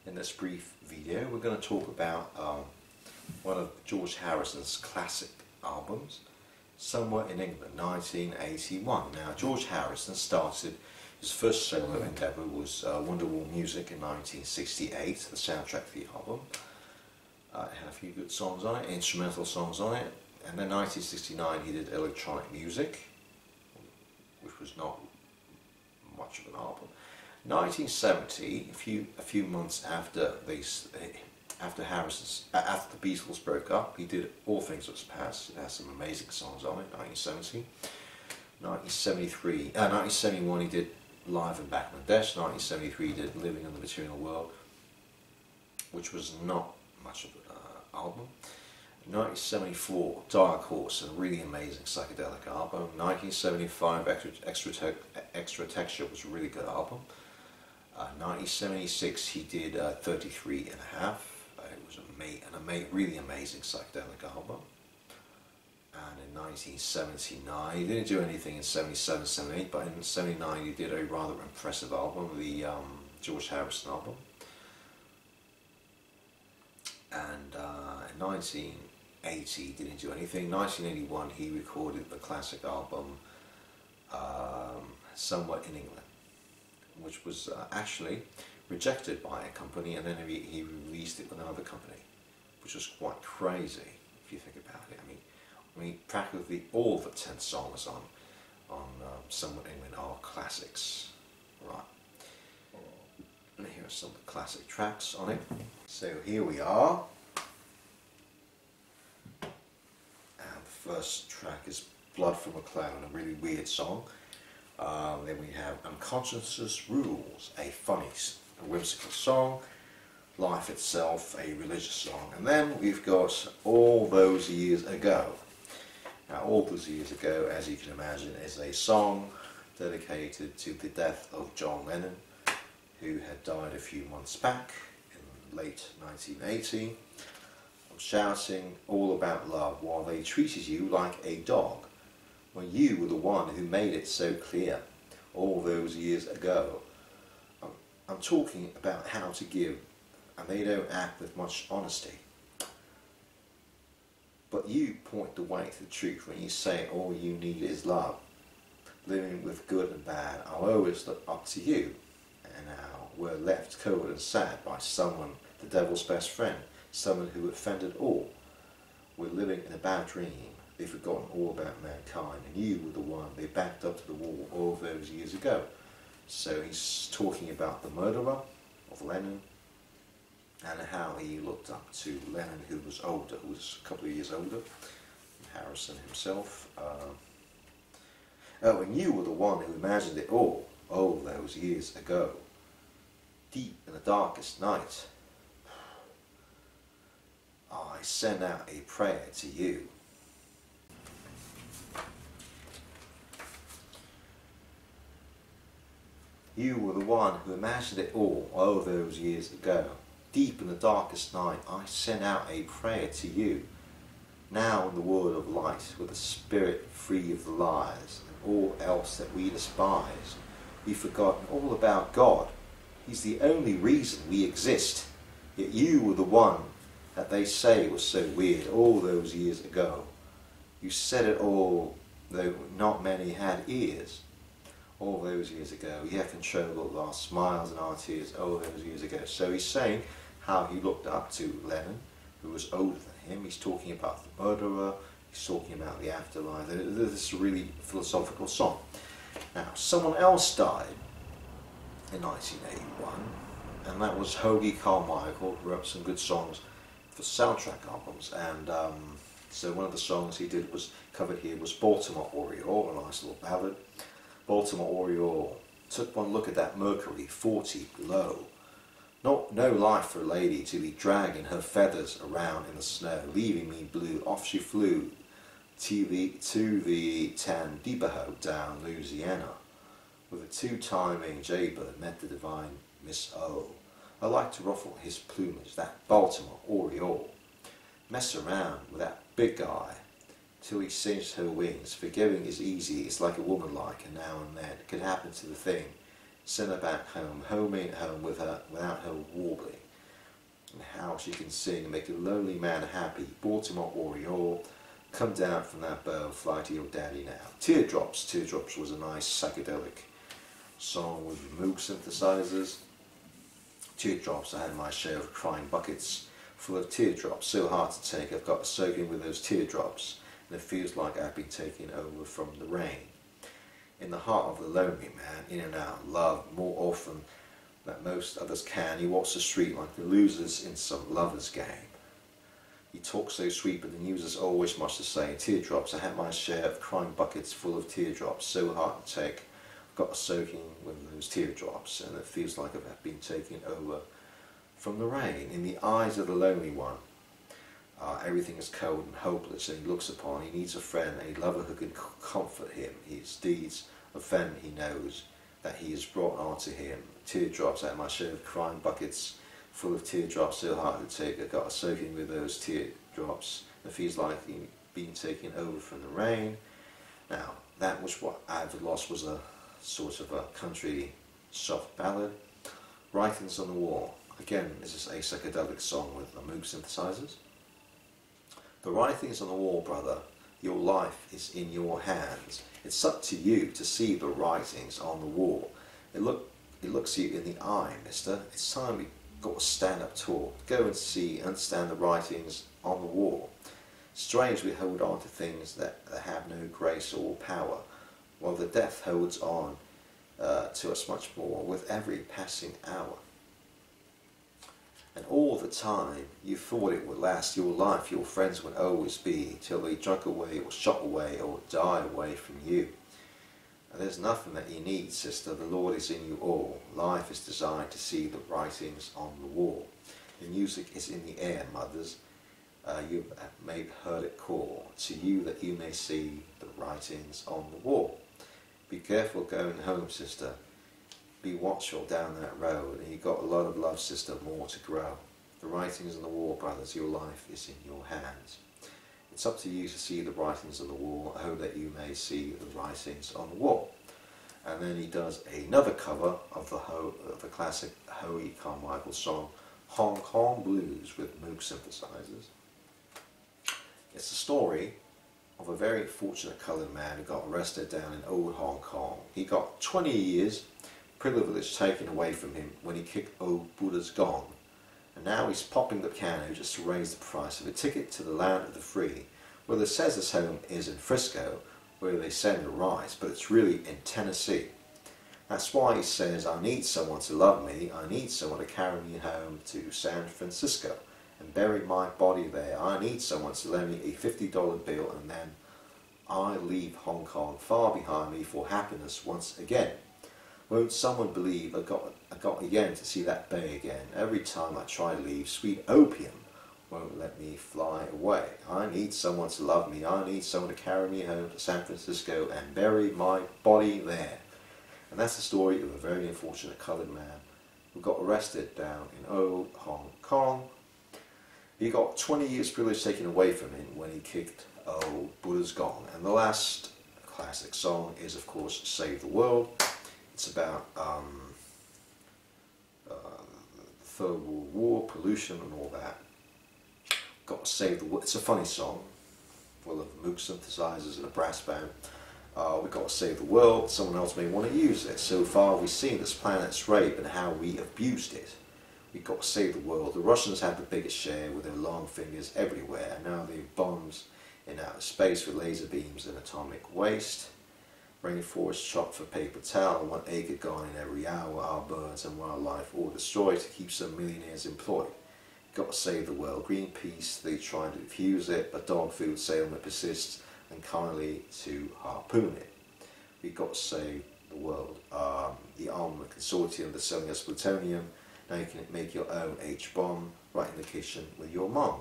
In this brief video we're going to talk about one of George Harrison's classic albums, Somewhere in England, 1981. Now George Harrison started his first solo endeavour was Wonderwall Music in 1968, the soundtrack for the album. It had a few good songs on it, instrumental songs on it, and then 1969 he did Electronic Music, which was not much of an album. 1970, a few months after the Beatles broke up, he did All Things Must Pass. It has some amazing songs on it. 1970, 1971 he did Live in Bangladesh. 1973 he did Living in the Material World, which was not much of an album. 1974, Dark Horse, a really amazing psychedelic album. 1975, Extra Texture was a really good album. 1976 he did 33 and a Half. It was a really amazing psychedelic album. And in 1979, he didn't do anything in 77, 78, but in 79 he did a rather impressive album, the George Harrison album. And in 1980 he didn't do anything. 1981 he recorded the classic album Somewhere in England, which was actually rejected by a company, and then he released it with another company, which was quite crazy if you think about it. I mean practically all the 10 songs on Somewhere in England are classics, right? And here are some of the classic tracks on it. So here we are, and the first track is Blood from a Cloud, a really weird song. Then we have Unconscious Rules, a funny, whimsical song. Life Itself, a religious song. And then we've got All Those Years Ago. Now All Those Years Ago, as you can imagine, is a song dedicated to the death of John Lennon, who had died a few months back in late 1980. I'm shouting all about love while they treated you like a dog, when you were the one who made it so clear all those years ago. I'm talking about how to give, and they don't act with much honesty. But you point the way to the truth when you say all you need is love. Living with good and bad, I'll always look up to you. And now we're left cold and sad by someone, the devil's best friend, someone who offended all. We're living in a bad dream. They've forgotten all about mankind, and you were the one they backed up to the wall all those years ago. So he's talking about the murderer of Lennon, and how he looked up to Lennon, who was older, who was a couple of years older than Harrison himself. Oh, and you were the one who imagined it all those years ago. Deep in the darkest night, I send out a prayer to you. You were the one who imagined it all those years ago. Deep in the darkest night, I send out a prayer to you. Now in the world of light, with a spirit free of the lies and all else that we despise, we've forgotten all about God. He's the only reason we exist. Yet you were the one that they say was so weird all those years ago. You said it all, though not many had ears. All those years ago, you had control of our smiles and our tears all those years ago. So he's saying how he looked up to Lennon, who was older than him. He's talking about the murderer, he's talking about the afterlife. This is a really philosophical song. Now, someone else died in 1981, and that was Hoagy Carmichael, who wrote some good songs for soundtrack albums. And so one of the songs he did was covered here was Baltimore Oriole, a nice little ballad. Baltimore Oriole, took one look at that Mercury, 40 below. No life for a lady to be dragging her feathers around in the snow, leaving me blue. Off she flew to the Tamdepot down Louisiana, with a two-timing jaybird met the divine Miss O. I like to ruffle his plumage, that Baltimore Oriole. Mess around with that big guy till he singed her wings. Forgiving is easy, it's like a woman like, and now and then it could happen to the thing. Send her back home, home ain't home with her, without her warbling. and how she can sing and make a lonely man happy. Baltimore Oriole, come down from that bow, fly to your daddy now. Teardrops. Teardrops was a nice psychedelic song with Moog synthesizers. Teardrops, I had my share of crying buckets full of teardrops, so hard to take, I've got to soak in with those teardrops, and it feels like I've been taken over from the rain. In the heart of the lonely man, in and out of love, more often than most others can, he walks the street like the losers in some lover's game. He talks so sweet, but the news is always much the same. Teardrops, I had my share of crying buckets full of teardrops, so hard to take, I've got to soak in with those teardrops, and it feels like I've been taken over from the rain. In the eyes of the lonely one, everything is cold and hopeless, and he looks upon, he needs a friend, a lover who can comfort him. His deeds offend, he knows that he has brought on to him. Teardrops, out of my share of crying buckets full of teardrops, so hard to take, I got to soak in with those teardrops. It feels like he's been taken over from the rain. Now, that was what I've lost, was a sort of a country soft ballad. Writings on the Wall. Again, this is a psychedelic song with the Moog synthesizers. The writings on the wall, brother, your life is in your hands. It's up to you to see the writings on the wall. It looks you in the eye, mister. It's time we got to stand up tall. Go and see, understand the writings on the wall. Strange we hold on to things that have no grace or power, while the death holds on to us much more with every passing hour. And all the time you thought it would last your life, your friends would always be, till they drunk away or shot away or die away from you. And there's nothing that you need, sister, the Lord is in you all. Life is designed to see the writings on the wall. The music is in the air, mothers. You may have heard it call to you that you may see the writings on the wall. Be careful going home, sister. Be watchful down that road, and you've got a lot of love, sister, more to grow. The writings on the wall, brothers, your life is in your hands. It's up to you to see the writings on the wall. I hope that you may see the writings on the wall. And then he does another cover of the classic Howie Carmichael song, Hong Kong Blues, with Moog synthesizers. It's the story of a very fortunate coloured man who got arrested down in old Hong Kong. He got 20 years privilege taken away from him when he kicked old Buddha's gong, and now he's popping the piano just to raise the price of a ticket to the land of the free, where it says his home is in Frisco, where they send a rise, but it's really in Tennessee. That's why he says, I need someone to love me, I need someone to carry me home to San Francisco and bury my body there. I need someone to lend me a $50 bill, and then I leave Hong Kong far behind me for happiness once again. Won't someone believe I got again to see that bay again? Every time I try to leave, sweet opium won't let me fly away. I need someone to love me. I need someone to carry me home to San Francisco and bury my body there. And that's the story of a very unfortunate coloured man who got arrested down in old Hong Kong. He got 20 years privilege taken away from him when he kicked old Buddha's gong. And the last classic song is, of course, Save the World. It's about the Third World War, pollution and all that. Got to save the world. It's a funny song, full of Moog synthesizers and a brass band. We've got to save the world. Someone else may want to use it. So far we've seen this planet's rape and how we abused it. We've got to save the world. The Russians had the biggest share with their long fingers everywhere, and now they've bombs in outer space with laser beams and atomic waste. Rainforest chopped for paper towel, 1 acre gone in every hour. Our birds and wildlife all destroyed to keep some millionaires employed. Got to save the world. Greenpeace, they try to defuse it, but dog food salesman persists and kindly to harpoon it. We've got to save the world. The armament consortium that's selling us plutonium. Now you can make your own H-bomb right in the kitchen with your mom.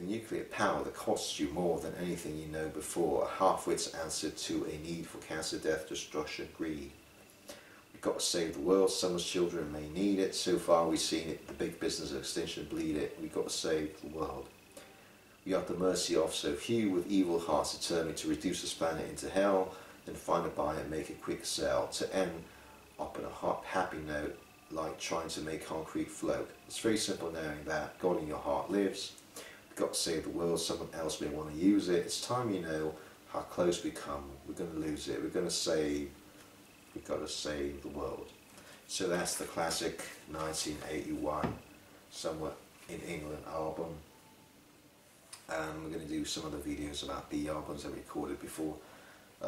The nuclear power that costs you more than anything you know before, a half-wit's answer to a need for cancer, death, destruction, greed. We've got to save the world. Someone's children may need it. So far we've seen it, the big business of extinction bleed it. We've got to save the world. We are at the mercy of so few with evil hearts determined to reduce this planet into hell, then find a buyer and make a quick sale. To end up on a happy note, like trying to make concrete float. It's very simple knowing that God in your heart lives. You've got to save the world, someone else may want to use it. It's time you know how close we come. We're going to lose it. We've got to save the world. So that's the classic 1981 Somewhere in England album. And we're going to do some other videos about the albums I recorded before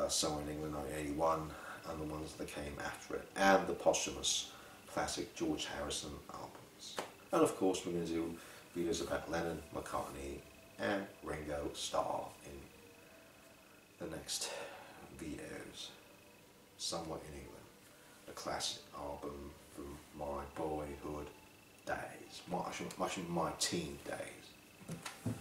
Somewhere in England 1981 and the ones that came after it, and the posthumous classic George Harrison albums. And of course we're going to do videos about Lennon, McCartney and Ringo Starr in the next videos. Somewhere in England, a classic album from my boyhood days, my teen days.